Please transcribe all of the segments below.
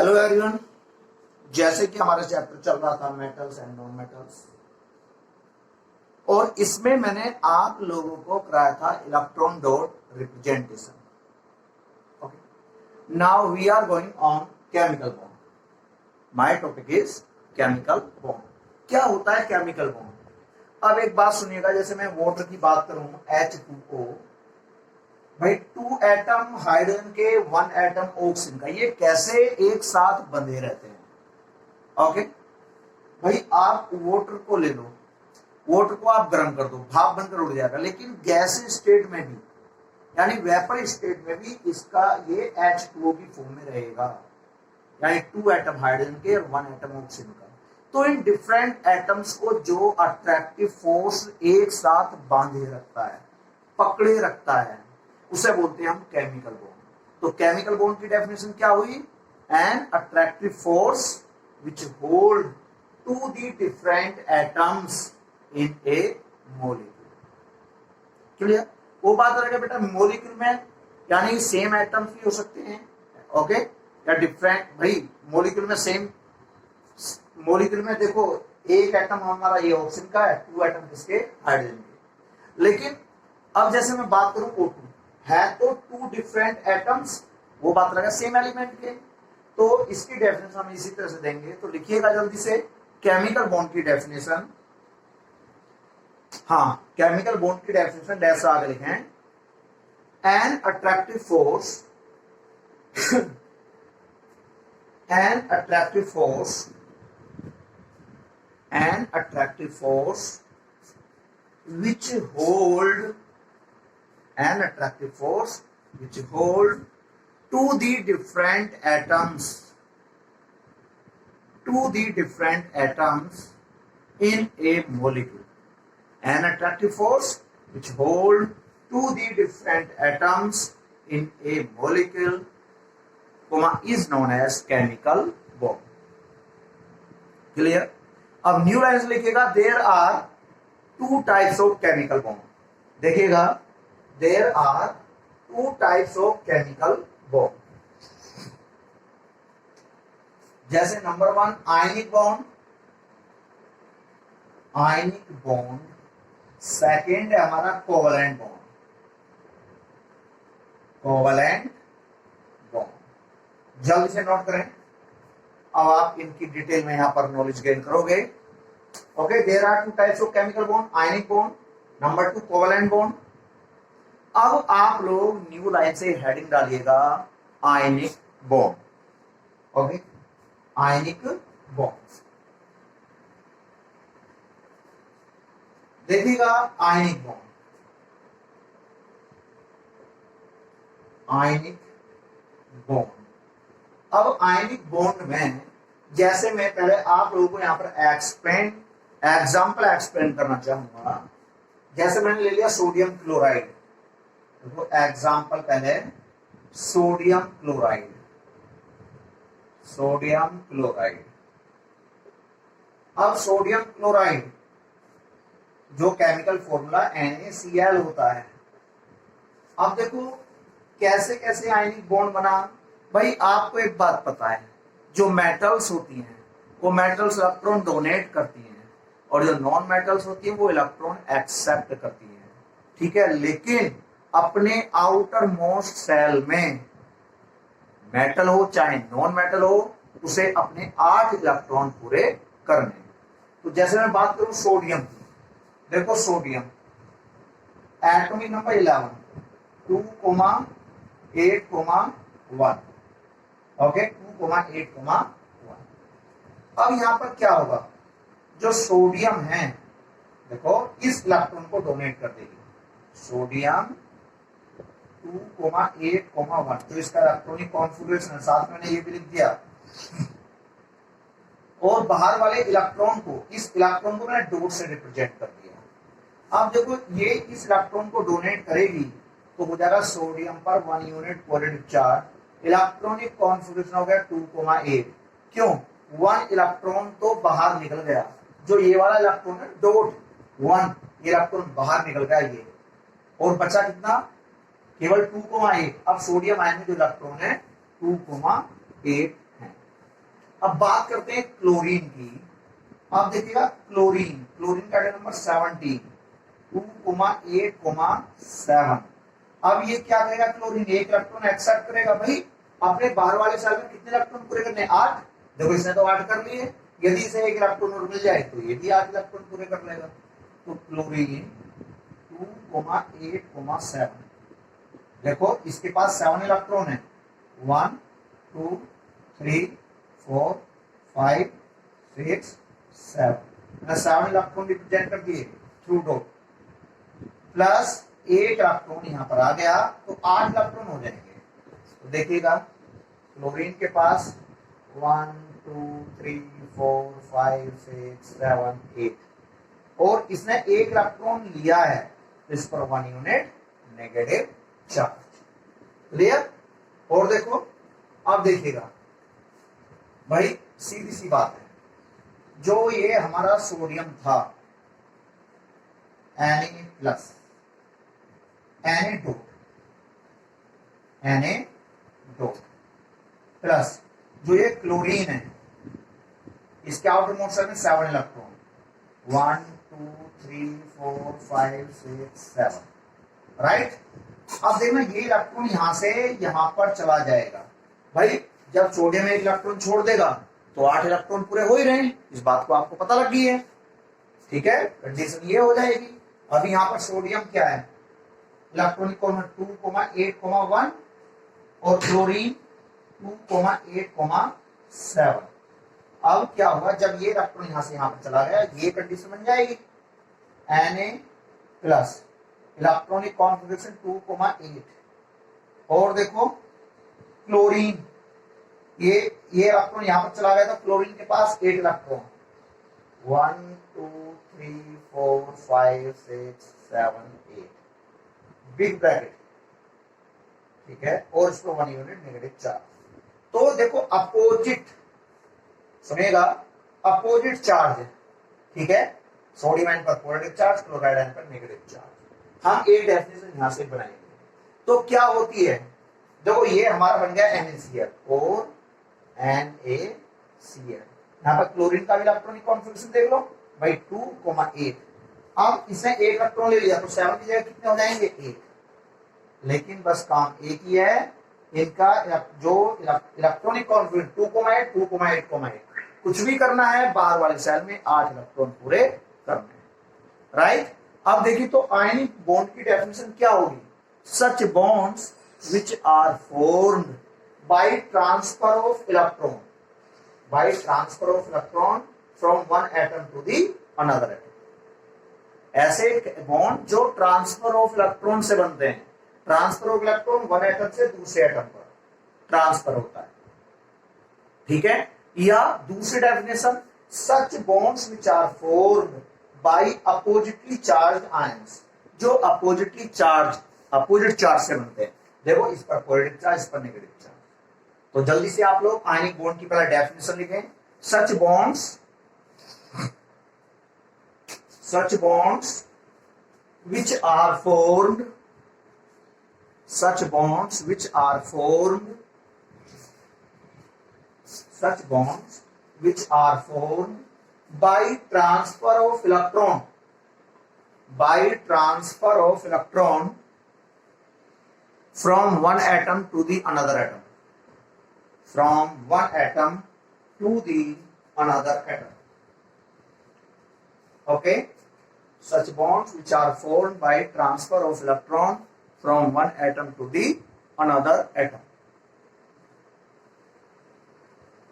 Hello everyone, जैसे कि हमारा चैप्टर चल रहा था मेटल्स एंड नॉन मेटल्स, और इसमें मैंने आप लोगों को कराया था electron dot representation. Okay, now we are going on chemical bond. My topic is chemical bond. क्या होता है केमिकल बॉन्ड? अब एक बात सुनिएगा, जैसे मैं वाटर की बात करूं H2O, भाई 2 एटम हाइड्रोजन के 1 एटम ऑक्सीजन का, ये कैसे एक साथ बंधे रहते हैं? ओके भाई, आप वाटर को ले लो, वाटर को आप गर्म कर दो, भाप बनकर उड़ जाएगा, लेकिन गैस स्टेट में भी यानी वेपर स्टेट में भी इसका ये H2O की फॉर्म में रहेगा, यानी 2 एटम हाइड्रोजन के और 1 एटम ऑक्सीजन का। तो इन डिफरेंट एटम्स को जो अट्रैक्टिव फोर्स एक साथ बांधे रखता है, पकड़े रखता है, उसे बोलते हैं हम केमिकल बॉन्ड। तो केमिकल बॉन्ड की डेफिनेशन क्या हुई? An attractive force which hold to the different atoms in a molecule. Clear? वो बात रहेगा बेटा, मॉलिक्यूल में यानी सेम एटम्स भी हो सकते हैं, ओके, या डिफरेंट। भाई मॉलिक्यूल में सेम, मॉलिक्यूल में देखो एक एटम हमारा ये ऑक्सीजन का है, 2 एटम किसके? हाइड्रोजन के। लेकिन अब जैसे मैं बात करूं O2 है तो 2 डिफरेंट एटम्स, वो बात रहेगा सेम एलिमेंट के। तो इसकी डेफिनेशन हम इसी तरह से देंगे, तो लिखिएगा जल्दी से केमिकल बॉन्ड की डेफिनेशन। हाँ, केमिकल बॉन्ड की डेफिनेशन डैश आगे लिखें, N attractive force N attractive force an attractive force which hold an attractive force which hold to the different atoms in a molecule. An attractive force which hold to the different atoms in a molecule, is known as chemical bond. Clear? अब new line से लिखिएगा, there are 2 types of chemical bond. देखिएगा, there are 2 types of chemical bond. जैसे number 1 ionic bond, second है हमारा covalent bond, जल्दी से note करें। अब आप इनकी डिटेल में यहां पर नॉलेज गेन करोगे। Okay, there are 2 types of chemical bond, ionic bond, number 2 covalent bond. अब आप लोग न्यू लाइन से हेडिंग डालिएगा ionic bond. Okay, ionic bond. देखिएगा आयनिक बॉन्ड, आयनिक बॉन्ड। अब आयनिक बॉन्ड में जैसे मैं पहले आप लोगों को यहां पर एग्जाम्पल एक्सप्लेन करना चाहूंगा। जैसे मैंने ले लिया सोडियम क्लोराइड, तो एग्जाम्पल पहले सोडियम क्लोराइड, अब सोडियम क्लोराइड जो केमिकल फॉर्मूला NaCl होता है। अब देखो कैसे कैसे आयनिक बॉन्ड बना। भाई आपको एक बात पता है, जो मेटल्स होती हैं वो मेटल्स इलेक्ट्रॉन डोनेट करती हैं, और जो नॉन मेटल्स होती है वो इलेक्ट्रॉन एक्सेप्ट करती हैं, ठीक है। लेकिन अपने आउटर मोस्ट सेल में मेटल हो चाहे नॉन मेटल हो, उसे अपने 8 इलेक्ट्रॉन पूरे करने। तो जैसे मैं बात करूं सोडियम की, देखो सोडियम एटॉमिक नंबर 11 2,8,1, ओके, 2,8,1। अब यहां पर क्या होगा, जो सोडियम है देखो इस इलेक्ट्रॉन को डोनेट कर देगी, सोडियम 2,8,1, तो इसका इलेक्ट्रॉनिक कॉन्फिगरेशन साथ में मैंने ये भी लिख दिया। और बाहर वाले इलेक्ट्रॉन को, इस इलेक्ट्रॉन को मैंने डॉट से रिप्रेजेंट कर दिया। अब देखो ये इस इलेक्ट्रॉन को डोनेट करेगी तो हो जाएगा सोडियम पर 1 unit positive charge, electronic configuration हो गया 2,8। क्यों? 1 इलेक्ट्रॉन तो बाहर निकल गया, जो ये वाला इलेक्ट्रॉन है डॉट 1 इलेक्ट्रॉन बाहर निकल गया ये, और बचा कितना? केवल 2,8। अब सोडियम आयन में जो इलेक्ट्रॉन है 2,8 है। अब बात करते हैं क्लोरीन की। अब देखिएगा क्लोरीन, क्लोरीन का नंबर 17, 2,8,7। अब ये क्या करेगा, क्लोरीन एक इलेक्ट्रॉन एक्सेप्ट करेगा। भाई अपने बाहर वाले सेल में कितने इलेक्ट्रॉन पूरे करने, 8। देखो इसने तो 8 कर लिए, यदि इसे एक इलेक्ट्रॉन और मिल जाए तो ये भी 8 इलेक्ट्रॉन पूरे कर लेगा। तो क्लोरीन 2,8,7, देखो इसके पास 7 इलेक्ट्रॉन है, 1 2 3 4 5 6 7, 7 इलेक्ट्रॉन रिप्रेजेंट कर दिए थ्रू डॉट, प्लस 8 इलेक्ट्रॉन यहाँ पर आ गया तो 8 इलेक्ट्रॉन हो जाएंगे। तो देखिएगा क्लोरीन के पास 1 2 3 4 5 6 7 8, और इसने एक इलेक्ट्रॉन लिया है तो इस पर 1 यूनिट नेगेटिव चार्ज। क्लियर? और देखो अब देखिएगा भाई सीधी सी बात है, जो ये हमारा सोडियम था Na plus, Na dot plus जो ये क्लोरीन है, इसके आउटर मोशन में 7 इलेक्ट्रॉन, 1 2 3 4 5 6 7, राइट। अब देखना ये इलेक्ट्रॉन यहां से यहां पर चला जाएगा। भाई जब सोडियम एक इलेक्ट्रॉन छोड़ देगा तो 8 इलेक्ट्रॉन पूरे हो ही रहे हैं, इस बात को आपको पता लग गई है। ठीक है, कंडीशन ये हो जाएगी। अभी यहां पर सोडियम क्या है, इलेक्ट्रॉनिक कॉन्फिगरेशन 2,8,1 और क्लोरीन 2,8,7। अब क्या होगा, जब ये इलेक्ट्रॉन यहां से यहां पर चला गया, ये कंडीशन बन जाएगी Na प्लस इलेक्ट्रॉनिक कॉन्फिगरेशन 2,8, और देखो क्लोरीन, ये इलेक्ट्रॉन यहां पर चला गया तो क्लोरीन के पास 8 इलेक्ट्रॉन, 1 2 3 4 5 6 7 8, बिग ब्रैकेट। ठीक है, और इस पर 1 यूनिट नेगेटिव चार्ज। तो देखो अपोजिट, सुनेगा, अपोजिट चार्ज है। ठीक है, सोडियम आयन पर पॉजिटिव चार्ज, क्लोराइड आयन पर नेगेटिव चार्ज। हम एक डेफिनेशन यहां से बनाएंगे। तो क्या होती है, देखो ये हमारा बन गया NaCl और NaCl। यहाँ पर क्लोरीन का भी इलेक्ट्रॉनिक कॉन्फिगरेशन देख लो भाई, 2,8। अब इसने एक इलेक्ट्रॉन ले लिया तो 7 की जगह कितने हो जाएंगे, 8। लेकिन बस काम एक ही है, इनका जो इलेक्ट्रॉनिक कॉन्फिगरेशन 2,8 2,8 कुछ भी करना है, बाहर वाले सेल में 8 इलेक्ट्रॉन पूरे करने हैं, राइट। अब देखिए तो आयनिक बॉन्ड की डेफिनेशन क्या होगी, सच bonds which are formed by transfer of electron from one atom to the another atom। ऐसे बॉन्ड जो ट्रांसफर ऑफ इलेक्ट्रॉन से बनते हैं, transfer of electron one atom से दूसरे एटम पर ट्रांसफर होता है। ठीक है, या दूसरी definition, such bonds which are formed by oppositely charged ions, जो अपोजिट चार्ज से बनते हैं। देखो इस पर पॉजिटिव चार्ज, इस पर नेगेटिव चार्ज। तो जल्दी से आप लोग आयनिक बॉन्ड की पहले डेफिनेशन लिखें, सच bonds which are formed by transfer of electron from one atom to the another atom, okay, such bonds which are formed by transfer of electron from one atom to the another atom।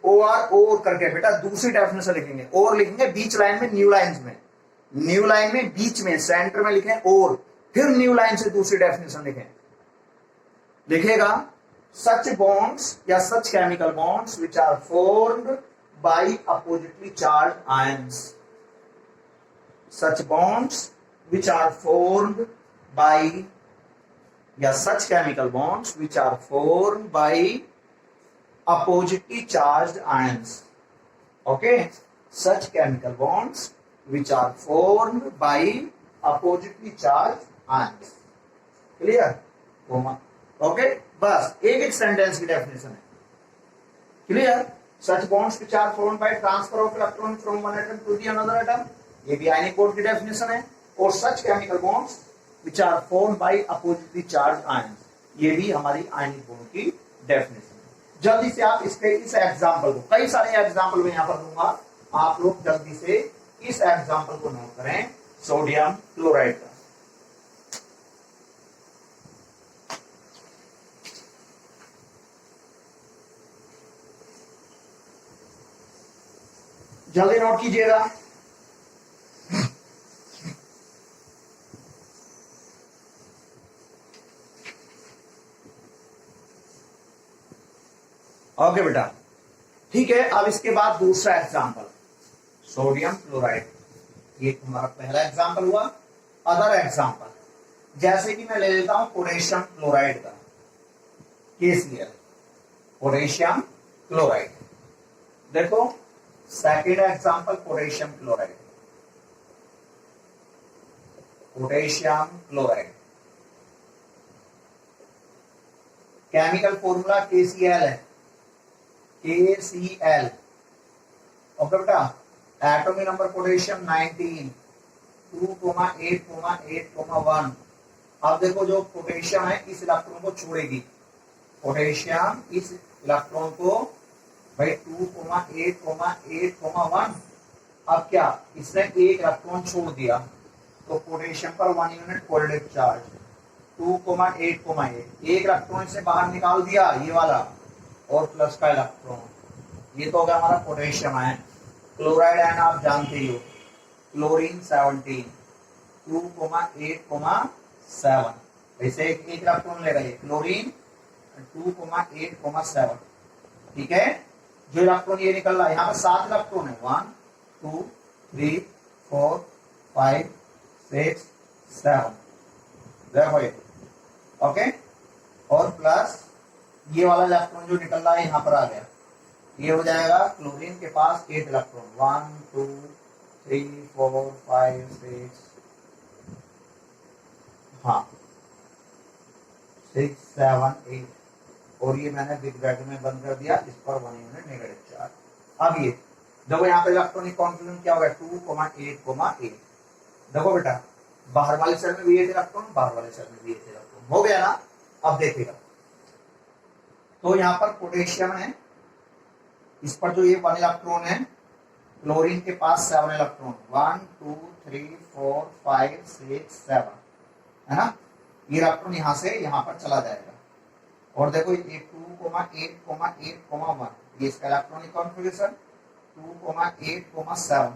और करके बेटा दूसरी definition लिखेंगे, और लिखेंगे बीच line में, new line में बीच में सेंटर में लिखें और, फिर न्यू लाइन से दूसरी डेफिनेशन लिखेगा such bonds या such chemical bonds which are formed by oppositely charged ions, such bonds which are formed by या such chemical bonds which are formed by oppositely charged ions, okay, such chemical bonds which are formed by oppositely charged ions। Clear? Okay, बस एक sentence की definition है। Clear? such bonds which are formed by transfer of electron from one atom to the another atom, ये भी ionic bond की definition है। और such chemical bonds which are formed by oppositely charged ions, ये भी हमारी ionic bond की definition है। जल्दी से आप इसके इस एग्जांपल को, कई सारे एग्जांपल मैं यहाँ पर दूंगा, आप लोग जल्दी से इस एग्जांपल को नोट करें, सोडियम क्लोराइड का। जल्दी नोट कीजिएगा। ओके बेटा, ठीक है। अब इसके बाद दूसरा एग्जांपल, सोडियम क्लोराइड, ये हमारा पहला एग्जांपल हुआ। अदर एग्जांपल, जैसे कि मैं ले लेता हूं पोटेशियम क्लोराइड का, KCl, पोटेशियम क्लोराइड। देखो second example, potassium chloride, potassium chloride, chemical formula KCl है, KCl। ओके बेटा, एटॉमिक नंबर पोटेशियम 19, 2,8,8,1। अब देखो जो पोटेशियम है इस इलेक्ट्रॉन को छोड़ेगी, पोटेशियम इस इलेक्ट्रॉन को भाई 2,8,8,1। अब क्या, इसने एक इलेक्ट्रॉन छोड़ दिया तो पोटेशियम पर 1 यूनिट पॉजिटिव चार्ज, 2,8,8। एक इलेक्ट्रॉन से बाहर निकाल दिया ये वाला, और प्लस का इलेक्ट्रॉन, ये तो हो गया हमारा पोटेशियम है। क्लोराइड आयन आप जानते ही हो, क्लोरीन 17, 2,8,7। वैसे एक इलेक्ट्रॉन लेगा ये क्लोरीन, 2,8,7। ठीक है, जो इलेक्ट्रॉन ये निकल रहा है, यहाँ पर 7 इलेक्ट्रॉन है, 1 2 3 4 5 6 7, देखो ये। ओके, और प्लस ये वाला इलेक्ट्रॉन जो निकल रहा है यहाँ पर आ गया, ये हो जाएगा क्लोरीन के पास 8 इलेक्ट्रॉन, 1 2 3 4 5 6, हाँ 6 7 8। और ये मैंने बिग ब्रैकेट में बंद कर दिया, इस पर 1 यूनिट नेगेटिव चार्ज। अब ये देखो यहाँ पे इलेक्ट्रॉनिक कॉन्फिगरेशन क्या होगा, 2,8,8। देखो बेटा, बाहर वाले सेल में भी 8 इलेक्ट्रॉन, बाहर वाले सेल में भी 8 इलेक्ट्रॉन, हो गया ना। अब देखिएगा, तो यहाँ पर पोटेशियम है, इस पर जो ये 1 इलेक्ट्रॉन है, क्लोरीन के पास 7 इलेक्ट्रॉन, 1 2 3 4 5 6 7, है ना। ये इलेक्ट्रॉन यहाँ से यहाँ पर चला जाएगा। और देखो ये 2,8,8,1, ये इसका इलेक्ट्रॉनिक कॉन्फिगरेशन, 2,8,7,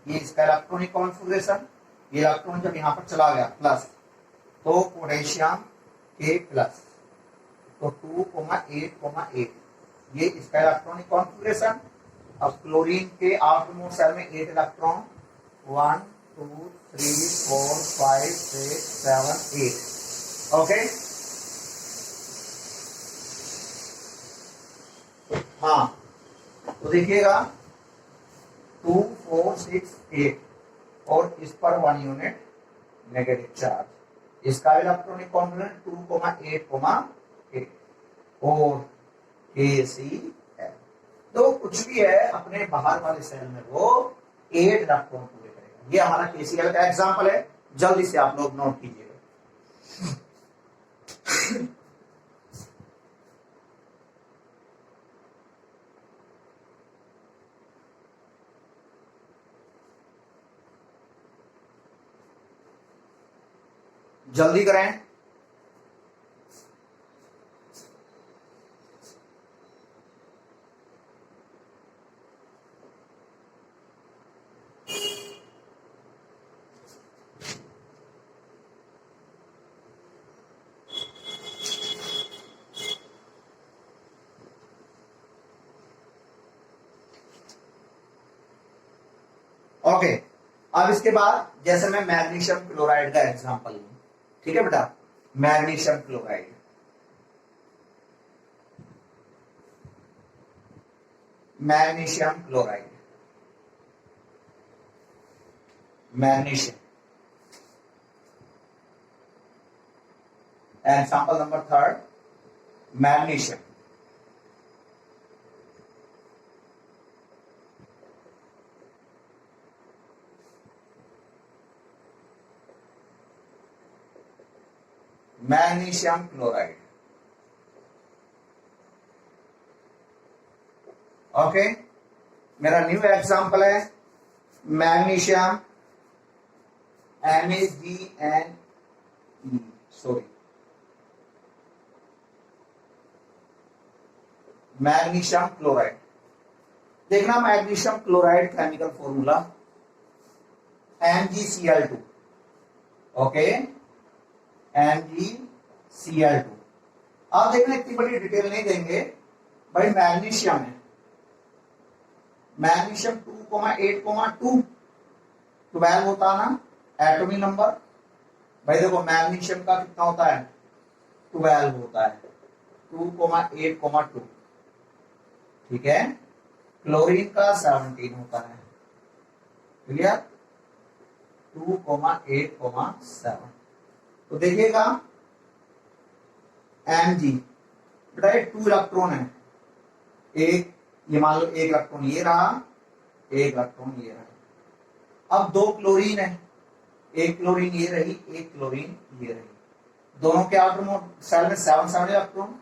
ये इसका इलेक्ट्रॉनिक कॉन्फिगरेशन। ये इलेक्ट्रॉन जब यहाँ पर चला गया प्लस, तो पोटेशियम के प्लस, तो 2,8,8, ये इसका इलेक्ट्रॉनिक कॉन्फिगरेशन। अब क्लोरीन के आउटरमोस्ट सेल में 8 इलेक्ट्रॉन, 1 2 3 4 5 6 7 8। ओके, हाँ, तो देखिएगा 2 4 6 8, और इस पर 1 यूनिट नेगेटिव चार्ज, इसका इलेक्ट्रॉनिक कॉन्फिगरेशन 2,8,8, और KCl। तो कुछ भी है अपने बाहर वाले सेल में वो 8 इलेक्ट्रॉन पूरे करेगा। ये हमारा KCl का एग्जांपल है, जल्दी से आप लोग नोट कीजिएगा। जल्दी करें। ओके, अब इसके बाद जैसे मैं मैग्नीशियम क्लोराइड का एग्जांपल लूं, ठीक है बेटा, magnesium chloride, magnesium chloride, magnesium, example number 3, magnesium. Magnesium chloride. Okay, मेरा न्यू एग्जांपल है magnesium MAGNE, sorry, magnesium chloride. देखना magnesium chloride chemical formula MgCl2। Okay, MgCl2। आप देखना इतनी बड़ी डिटेल नहीं देंगे भाई। मैग्नीशियम है, मैग्नीशियम 2,8,2 12 होता ना एटॉमिक नंबर। भाई देखो मैग्नीशियम का कितना होता है 12 होता है, 2,8,2। ठीक है, क्लोरीन का 17 होता है। क्लियर, 2,8,7। तो देखिएगा Mg, बेटा ये 2 इलेक्ट्रॉन है, एक ये मान लो 1 इलेक्ट्रॉन ये रहा, 1 इलेक्ट्रॉन ये रहा। अब 2 क्लोरीन है, 1 क्लोरीन ये रही, 1 क्लोरीन ये रही। दोनों के आटम सेल में 7 इलेक्ट्रॉन,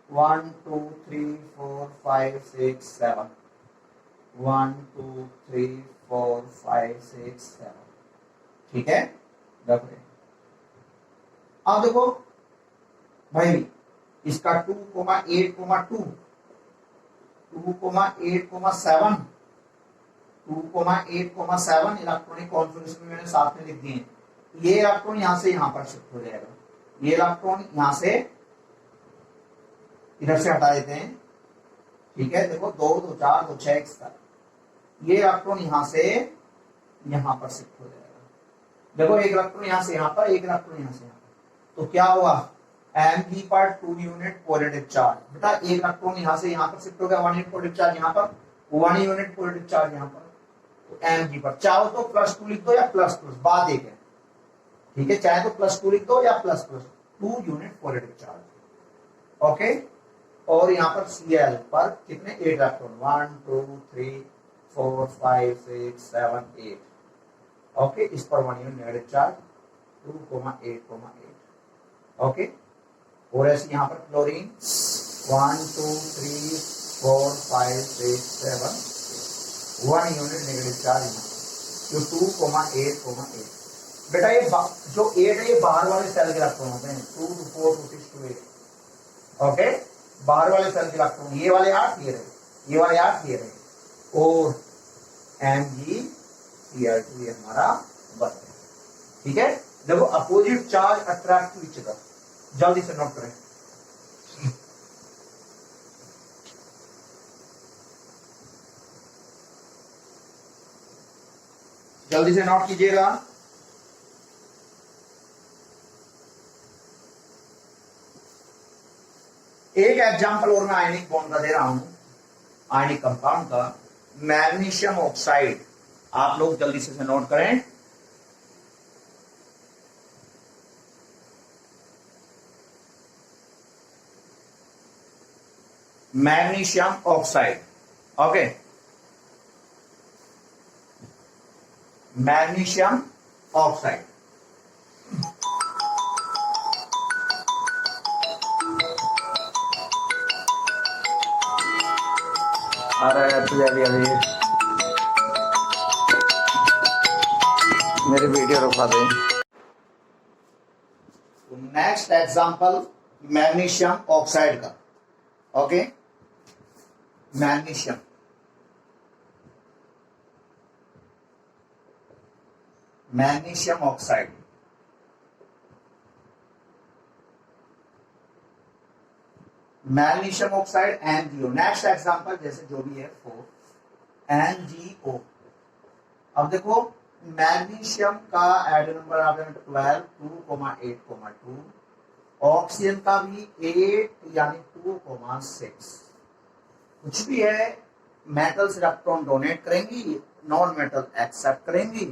1 2 3 4 5 6 7, 1 2 3 4 5 6 7। ठीक है, अब देखो भाई इसका 2,8,2, 2,8,7, 2,8,7 इलेक्ट्रॉनिक कॉन्फ़िगरेशन में मैंने साथ में लिख दिए। ये इलेक्ट्रॉन यहां से यहां पर शिफ्ट हो जाएगा, ये इलेक्ट्रॉन यहां से इधर से हटा देते हैं। ठीक है, देखो 2 2 4 2 6 7, ये इलेक्ट्रॉन यहां से यहां पर शिफ्ट हो जाएगा। देखो एक इलेक्ट्रॉन यहां से यहां पर, एक इलेक्ट्रॉन यहां से यहां पर, तो क्या हुआ Mg पर 2 यूनिट पॉजिटिव चार्ज। बेटा एक इलेक्ट्रॉन यहां से यहां पर शिफ्ट हो गया, 1 यूनिट पॉजिटिव चार्ज यहां पर, 1 यूनिट पॉजिटिव चार्ज यहां पर। तो Mg पर चाहो तो +2 लिख दो या प्लस, बात एक है। ठीक है, चाहे तो +2 लिख दो या plus 2 unit positive charge. Okay, और यहाँ पर Cl पर कितने 8 इलेक्ट्रॉन, 1 2 3 4 5 6 7 8। ओके, इस पर 1 यूनिट नेगेटिव चार्ज, 2,8,8। ओके, और ऐसे यहाँ पर क्लोरीन 1 2 3 4 5 6 7 1 यूनिट नेगेटिव चार्ज यहाँ, जो 2,8,8। बेटा ये जो 8 है ये बाहर वाले सेल के इलेक्ट्रॉन होते हैं, 2 2 4 2 6 2 8। ओके, बाहर वाले सेल के इलेक्ट्रॉन, ये वाले 8 ये रहे, ये वाले 8 ये रहे, और MgCl2 ये हमारा बन गया। ठीक है, देखो opposite charge attract to each other, जल्दी से नोट करें। जल्दी से नोट कीजिएगा। एक एग्जांपल और मैं आयनिक बॉन्ड का दे रहा हूं, आयनिक कंपाउंड का, मैग्नीशियम ऑक्साइड। आप लोग जल्दी से नोट करें। Magnesium oxide. Okay, magnesium oxide. अरे अभी मेरी वीडियो रुका दे। नेक्स्ट एग्जांपल मैग्नीशियम ऑक्साइड का। Okay, magnesium, magnesium oxide, magnesium oxide MgO। Next example जैसे जो भी है 4 MgO। अब देखो मैग्नीशियम का एटम नंबर आ गया 12, 2,8,2। ऑक्सीजन का भी 8 यानी 2,6। कुछ भी है, मेटल्स इलेक्ट्रॉन डोनेट करेंगी, नॉन मेटल एक्सेप्ट करेंगी,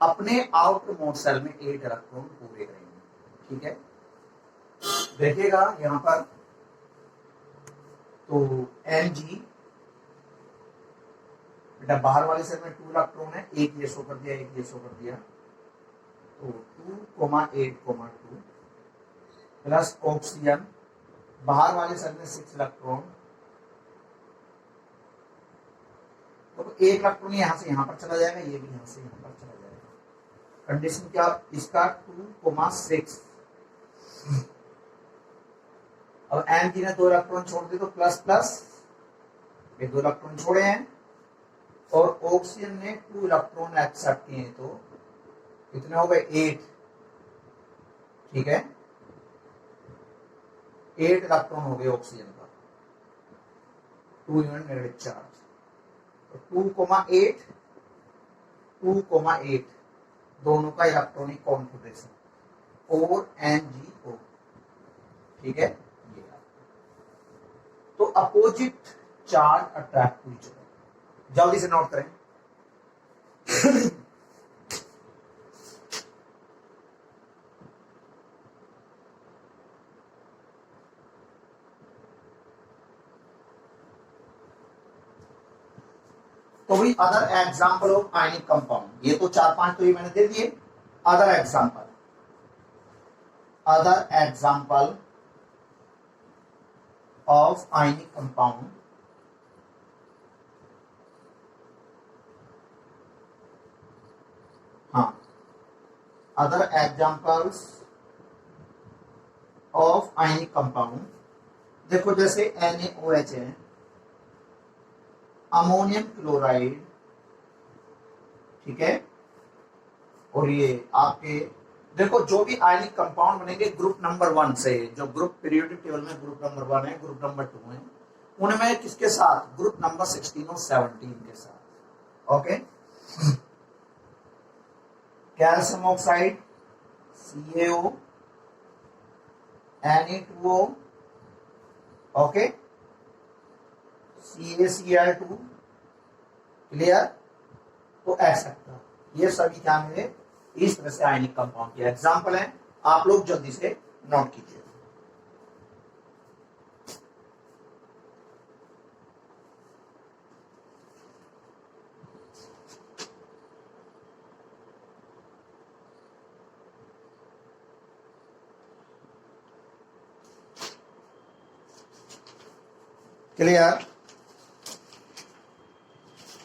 अपने आउटर मोस्ट सेल में 8 इलेक्ट्रॉन पूरे करेंगे। ठीक है, देखिएगा यहां पर, तो Mg बेटा बाहर वाले सेल में 2 इलेक्ट्रॉन है, एक ये शो कर दिया, एक ये शो कर दिया, तो 2,8,2। प्लस ऑक्सीजन, बाहर वाले सेल में 6 इलेक्ट्रॉन, तो एक इलेक्ट्रॉन यहां से यहां पर चला जाएगा, ये भी यहां से यहां पर चला जाएगा। कंडीशन क्या इसका 2,6। अब एम जी ने 2 इलेक्ट्रॉन छोड़ दिए तो प्लस प्लस, ये 2 इलेक्ट्रॉन छोड़े हैं, और ऑक्सीजन ने 2 इलेक्ट्रॉन एक्सेप्ट किए हैं, तो कितने हो गए 8। ठीक है, 8 इलेक्ट्रॉन हो गए ऑक्सीजन का, 2 यूनिट नेगेटिव चार्ज। तो 2,8 2,8 दोनों का इलेक्ट्रॉनिक कॉन्फिगरेशन और NgO। ठीक है, ये तो opposite charge attract to each other, जल्दी से नोट करें। तो भाई other example of ionic compound, ये तो 4-5 तो ये मैंने दे दिए। Other example of ionic compound, हाँ, other examples of ionic compound, देखो जैसे NaOH है, अमोनियम क्लोराइड, ठीक है, और ये आपके देखो जो भी आयनिक कंपाउंड बनेंगे ग्रुप नंबर 1 से, जो ग्रुप पीरियोडिक टेबल में ग्रुप नंबर 1 है, ग्रुप नंबर 2 है, उनमें किसके साथ, ग्रुप नंबर 16 और 17 के साथ। Okay, calcium oxide CaO, Na2O, okay, CaCl2, clear. तो एक्सेट्रा, ये सभी क्या मेरे इस तरह से आयनिक कंपाउंड के एग्जाम्पल हैं, आप लोग जल्दी से नोट कीजिए। क्लियर।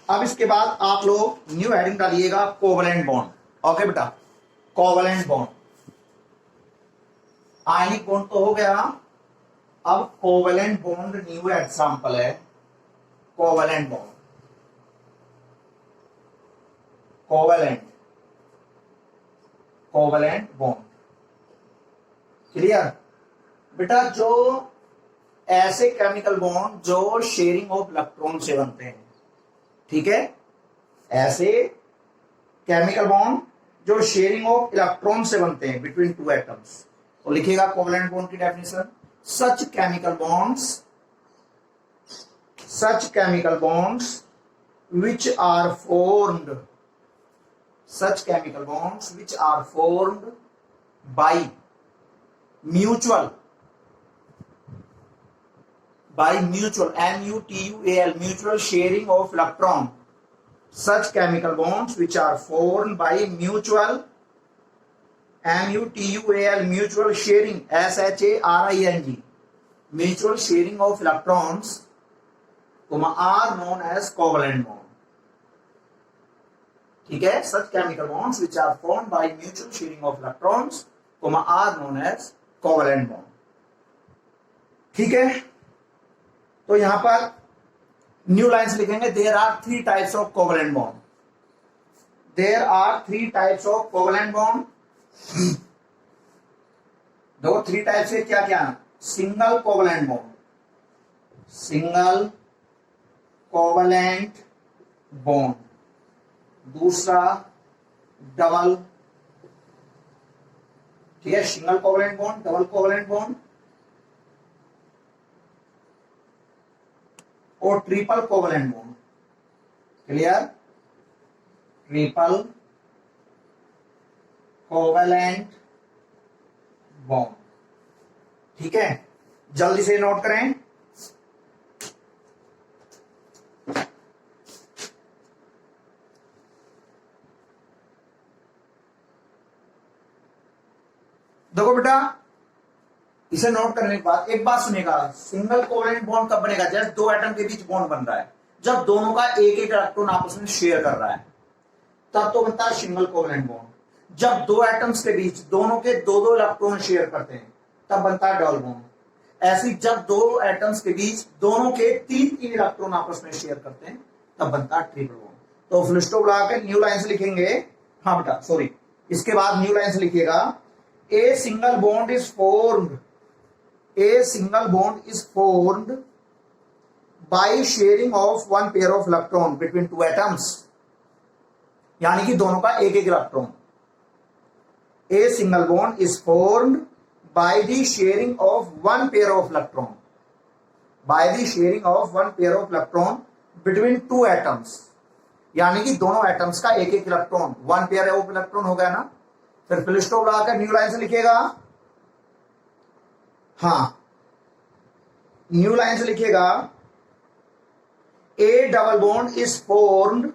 अब इसके बाद आप लोग न्यू हेडिंग डालिएगा कोवलेंट बॉन्ड। ओके बेटा, कोवलेंट बॉन्ड, आयनिक बॉन्ड तो हो गया, अब कोवलेंट बॉन्ड न्यू एग्जांपल है। Covalent bond, covalent covalent bond, clear बेटा। जो ऐसे केमिकल बॉन्ड जो शेयरिंग ऑफ इलेक्ट्रॉन से बनते हैं, ठीक है, ऐसे केमिकल बॉन्ड जो शेयरिंग ऑफ इलेक्ट्रॉन से बनते हैं बिटवीन 2 एटम्स, तो लिखिएगा कोवलेंट बॉन्ड की definition, such chemical bonds which are formed by mutual MUTUAL mutual sharing of electron, such chemical bonds which are formed by mutual MUTUAL mutual sharing SHARING mutual sharing of electrons are known as covalent bond। ठीक है, such chemical bonds which are formed by mutual sharing of electrons are known as covalent bond। ठीक है, तो यहां पर new lines लिखेंगे, there are 3 types of covalent bond. दो 3 types है, क्या क्या, सिंगल कोवलेंट बॉन्ड, दूसरा डबल, ठीक है, single covalent bond, double covalent bond और triple covalent bond. Clear, triple covalent bond. ठीक है, जल्दी से नोट करें। देखो बेटा, इसे नोट करने के बाद एक बात सुनिएगा, सिंगल कोवेलेंट बॉन्ड कब बनेगा? जब दो एटम के बीच बॉन्ड बन रहा है, जब दोनों का एक एक इलेक्ट्रॉन आपस में शेयर कर रहा है, तब तो बनता है सिंगल कोवेलेंट बॉन्ड। जब दो एटम्स के बीच दोनों के दो दो इलेक्ट्रॉन शेयर करते हैं, तब बनता है डबल बॉन्ड। ऐसी जब दो एटम्स के बीच दोनों के तीन तीन इलेक्ट्रॉन आपस में शेयर करते हैं, तब बनता है ट्रिपल बॉन्ड। तो फुल स्टॉप लगा के न्यू लाइन से लिखेंगे, हाँ बेटा सॉरी, इसके बाद न्यू लाइन से लिखिएगा, a single bond is formed, a single bond is formed by sharing of one pair of electron between two atoms, यानी कि दोनों का एक एक electron. A single bond is formed by the sharing of one pair of electron, by the sharing of one pair of electron between two atoms, यानी कि दोनों atoms का एक एक electron, one pair of electron हो गया ना। फिर फुल स्टॉप लगाकर न्यू लाइन से लिखिएगा, हाँ न्यू लाइन से लिखिएगा, a double bond is formed,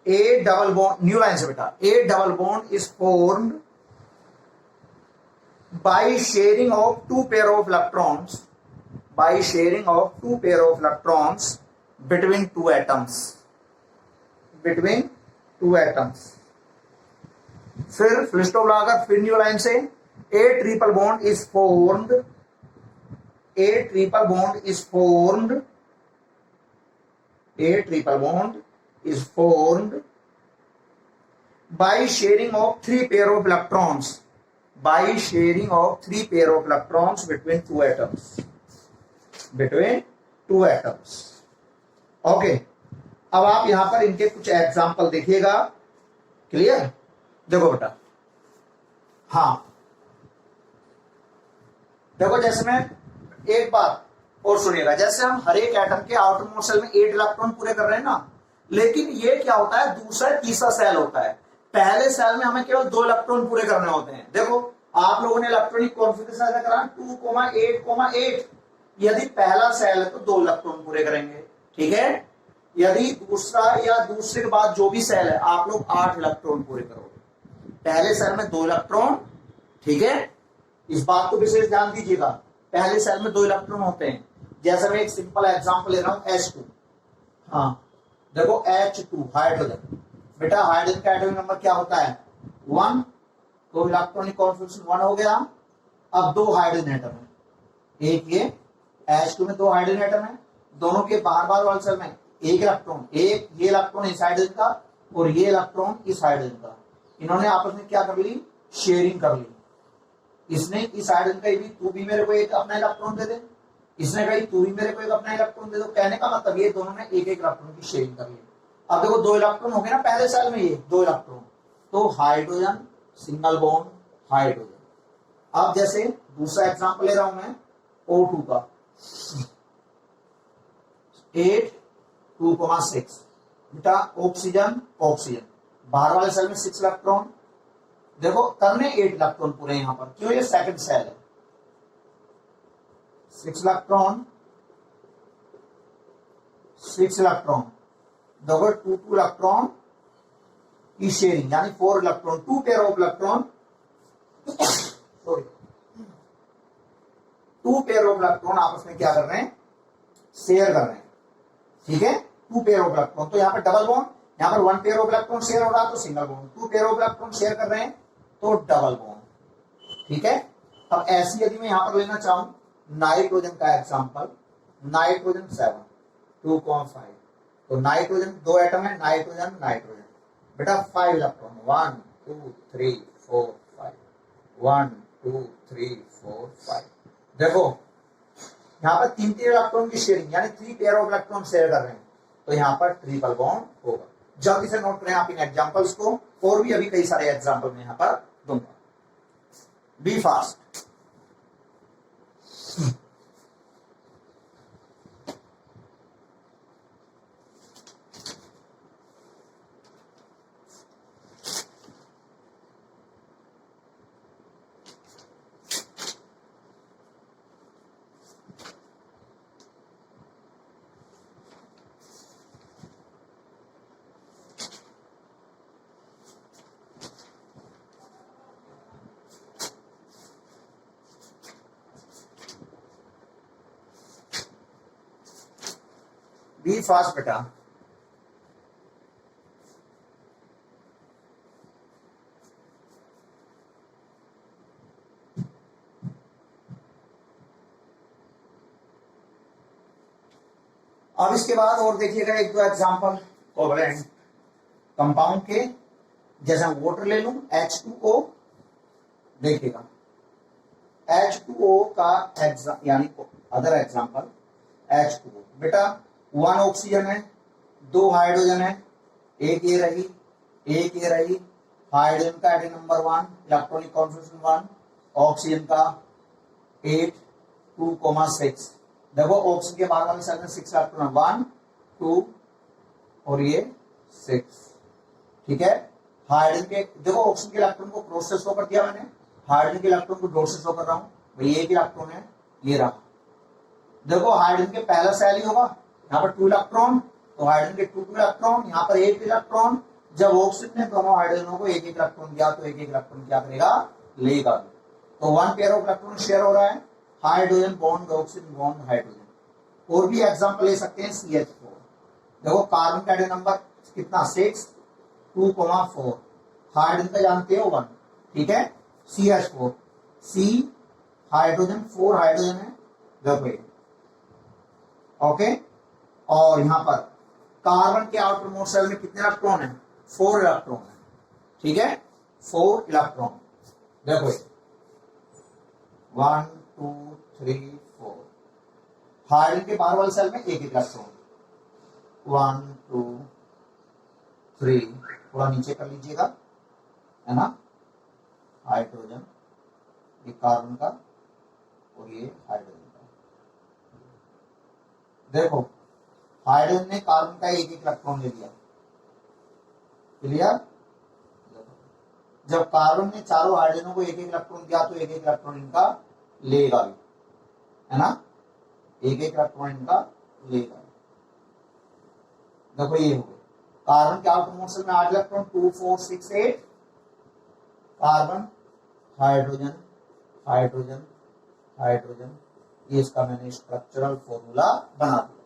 a double bond, new line से बेटा, a double bond is formed by sharing of two pair of electrons, by sharing of two pair of electrons between two atoms, between two atoms. फिर full stop लगाकर फिर new line से, a triple bond is formed, a triple bond is formed, a triple bond is formed by sharing of three pair of electrons, by sharing of three pair of electrons between two atoms, between two atoms। Okay, अब आप यहां पर इनके कुछ example देखिएगा, clear? देखो बेटा, हाँ देखो, जैसे मैं एक बात और सुनिएगा, जैसे हम हर एक एटम के आउटर मोस्ट सेल में 8 इलेक्ट्रॉन पूरे कर रहे हैं ना, लेकिन ये क्या होता है, दूसरा तीसरा सेल होता है। पहले सेल में हमें केवल 2 इलेक्ट्रॉन पूरे करने होते हैं। देखो आप लोगों ने इलेक्ट्रॉनिक कॉन्फ़िगरेशन ऐसा करा 2,8,8, यदि पहला सेल है तो 2 इलेक्ट्रॉन पूरे करेंगे, ठीक है। यदि दूसरा या दूसरे के बाद जो भी सेल है, आप लोग 8 इलेक्ट्रॉन पूरे करोगे। पहले सेल में 2 इलेक्ट्रॉन, ठीक है, इस बात को विशेष ध्यान दीजिएगा, पहले सेल में 2 इलेक्ट्रॉन होते हैं। जैसे मैं एक सिंपल एग्जांपल ले रहा हूं, H2, हाँ देखो H2 हाइड्रोजन, बेटा हाइड्रोजन का एटॉमिक नंबर क्या होता है? 1, तो इलेक्ट्रॉनिक कॉन्फ़िगरेशन 1 हो गया। अब 2 हाइड्रोजन एटम है, एक ये H2 में 2 हाइड्रोजन एटम है, दोनों के बाहर बाहर वाले सेल में एक इलेक्ट्रॉन, एक ये इलेक्ट्रॉन इस हाइड्रोजन का और ये इलेक्ट्रॉन इस हाइड्रोजन का, इन्होंने आपस में क्या कर ली, शेयरिंग कर ली। इसने इस हाइड्रोजन का भी, तू भी मेरे को एक अपना इलेक्ट्रॉन दे दे, इसने कही तू भी मेरे को एक अपना इलेक्ट्रॉन दे दो। कहने का मतलब ये दोनों ने एक एक इलेक्ट्रॉन की शेयरिंग कर ली। अब देखो 2 इलेक्ट्रॉन हो गए ना पहले सेल में, ये 2 इलेक्ट्रॉन, तो हाइड्रोजन सिंगल बॉन्ड हाइड्रोजन। अब जैसे दूसरा एग्जांपल ले रहा हूं मैं O2 का, 8 2,6, बेटा ऑक्सीजन ऑक्सीजन, बाहर वाले सेल में 6 इलेक्ट्रॉन, देखो करने 8 इलेक्ट्रॉन पूरे यहां पर, क्यों, ये सेकंड सेल है, 6 इलेक्ट्रॉन 6 इलेक्ट्रॉन, देखो 2 इलेक्ट्रॉन की शेयरिंग, यानी 4 electron, 2 pair of electron, sorry 2 pair of electron आपस में क्या कर रहे हैं, शेयर कर रहे हैं, ठीक है, 2 पेयर ऑफ इलेक्ट्रॉन। तो यहाँ पर डबल बॉन्ड, यहाँ पर 1 पेयर ऑफ इलेक्ट्रॉन शेयर हो रहा तो single bond, 2 pair of electron share कर रहे हैं तो डबल बॉन्ड, ठीक है। अब ऐसी यदि मैं यहां पर लेना चाहूं नाइट्रोजन का एग्जांपल, नाइट्रोजन 7 2,5, तो नाइट्रोजन 2 एटम है, नाइट्रोजन नाइट्रोजन, बेटा 5 इलेक्ट्रॉन, 1 2 3 4 5, 1 2 3 4 5, देखो यहाँ पर 3 इलेक्ट्रॉन की शेयरिंग, यानी 3 पेयर ऑफ इलेक्ट्रॉन शेयर कर रहे हैं, तो यहाँ पर ट्रिपल बॉन्ड होगा। जल्दी से नोट करें आप इन एग्जांपल्स को, और भी अभी कई सारे एग्जांपल मैं यहाँ पर दूंगा, बी फास्ट। बी फास्ट बेटा। अब इसके बाद और देखिएगा एक दो एग्जांपल कोवलेंट कंपाउंड के, जैसे वाटर ले लूं H2O, देखिएगा H2O का यानी अदर एग्जांपल H2O बेटा 1 ऑक्सीजन है, 2 हाइड्रोजन है, एक ये रही, एक ये रही, हाइड्रोजन का atom number 1, electronic configuration 1, oxygen का 8 2,6। देखो ऑक्सीजन के बाद वाले सेल में 6 इलेक्ट्रॉन, 1 2 और ये 6, ठीक है। हाइड्रोजन के देखो ऑक्सीजन के इलेक्ट्रॉन को क्रॉस से शो कर दिया मैंने, हाइड्रोजन के इलेक्ट्रॉन को डॉट से शो कर रहा हूं भाई, एक इलेक्ट्रॉन है ये रहा। देखो हाइड्रोजन के पहला सेल ही होगा, यहाँ पर 2 इलेक्ट्रॉन, तो हाइड्रोजन के 2 इलेक्ट्रॉन, यहाँ पर 8 इलेक्ट्रॉन। जब ऑक्सीजन ने दोनों हाइड्रोजनों को एक एक इलेक्ट्रॉन दिया तो एक एक इलेक्ट्रॉन क्या करेगा, लेगा। तो 1 पेयर ऑफ इलेक्ट्रॉन शेयर हो रहा है, hydrogen bond oxygen bond hydrogen. और भी एग्जांपल ले सकते हैं CH4। देखो कार्बन का एटम नंबर कितना 6 2,4, हाइड्रोजन का जानते हो 1, ठीक है। CH4 C हाइड्रोजन 4 हाइड्रोजन है, देखो ये ओके। और यहां पर कार्बन के आउटर मोस्ट शेल में कितने इलेक्ट्रॉन है, 4 इलेक्ट्रॉन है, ठीक है, 4 इलेक्ट्रॉन। देखो ये 1 2 3 4, हाइड्रोजन के बाहर वाले सेल में एक इलेक्ट्रॉन, 1 2 3, थोड़ा नीचे कर लीजिएगा, है ना, हाइड्रोजन, ये कार्बन का और ये हाइड्रोजन का। देखो हाइड्रोजन ने कार्बन का एक एक इलेक्ट्रॉन ले लिया, क्लियर। जब कार्बन ने चारों हाइड्रोजनों को एक एक इलेक्ट्रॉन दिया तो एक एक इलेक्ट्रॉन इनका लेगा भी, है ना, एक एक इलेक्ट्रॉन इनका लेगा। देखो ये हो गया कार्बन के आउटर मोस्ट शेल में 8 electron, 2 4 6 8, carbon hydrogen hydrogen hydrogen, ये इसका मैंने स्ट्रक्चरल फॉर्मूला बना दिया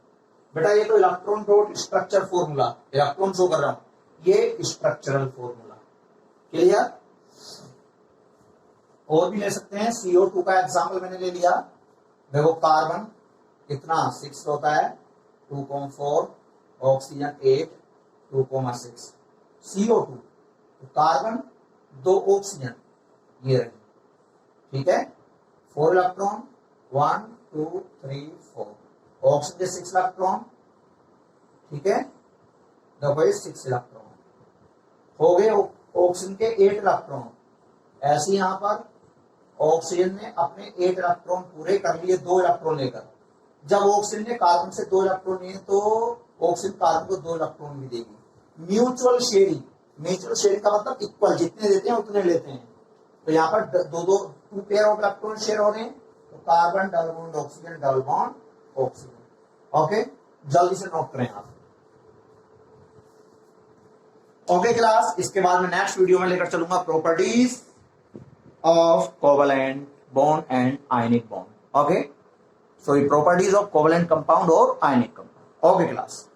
बेटा। ये तो electron dot structure formula, electron show कर रहा हूं, ये स्ट्रक्चरल फॉर्मूला, क्लियर। और भी ले सकते हैं, CO2 का एग्जांपल मैंने ले लिया। देखो कार्बन कितना 6 होता है, 2,4, ऑक्सीजन 8 2,6, CO2 तो कार्बन 2 ऑक्सीजन, ये रहे, ठीक है, 4 इलेक्ट्रॉन, 1 2 3 4, ऑक्सीजन के 6 इलेक्ट्रॉन, ठीक है। देखो ये 6 इलेक्ट्रॉन हो गए, ऑक्सीजन के 8 इलेक्ट्रॉन। ऐसे यहां पर ऑक्सीजन ने अपने 8 इलेक्ट्रॉन पूरे कर लिए 2 इलेक्ट्रॉन लेकर। जब ऑक्सीजन ने कार्बन से 2 इलेक्ट्रॉन लिए तो ऑक्सीजन कार्बन को 2 इलेक्ट्रॉन भी देगी। म्यूचुअल शेयरिंग, म्यूचुअल शेयरिंग का मतलब इक्वल, जितने देते हैं उतने लेते हैं। तो यहाँ पर 2 पेयर ऑफ इलेक्ट्रॉन शेयर हो रहे हैं, तो carbon double bond oxygen double bond oxygen. Okay, जल्दी से नोट करें आप। ओके क्लास, इसके बाद मैं नेक्स्ट वीडियो में लेकर चलूंगा properties of covalent bond and ionic bond. Okay, so properties of covalent compound और आयनिक कंपाउंड। Okay class.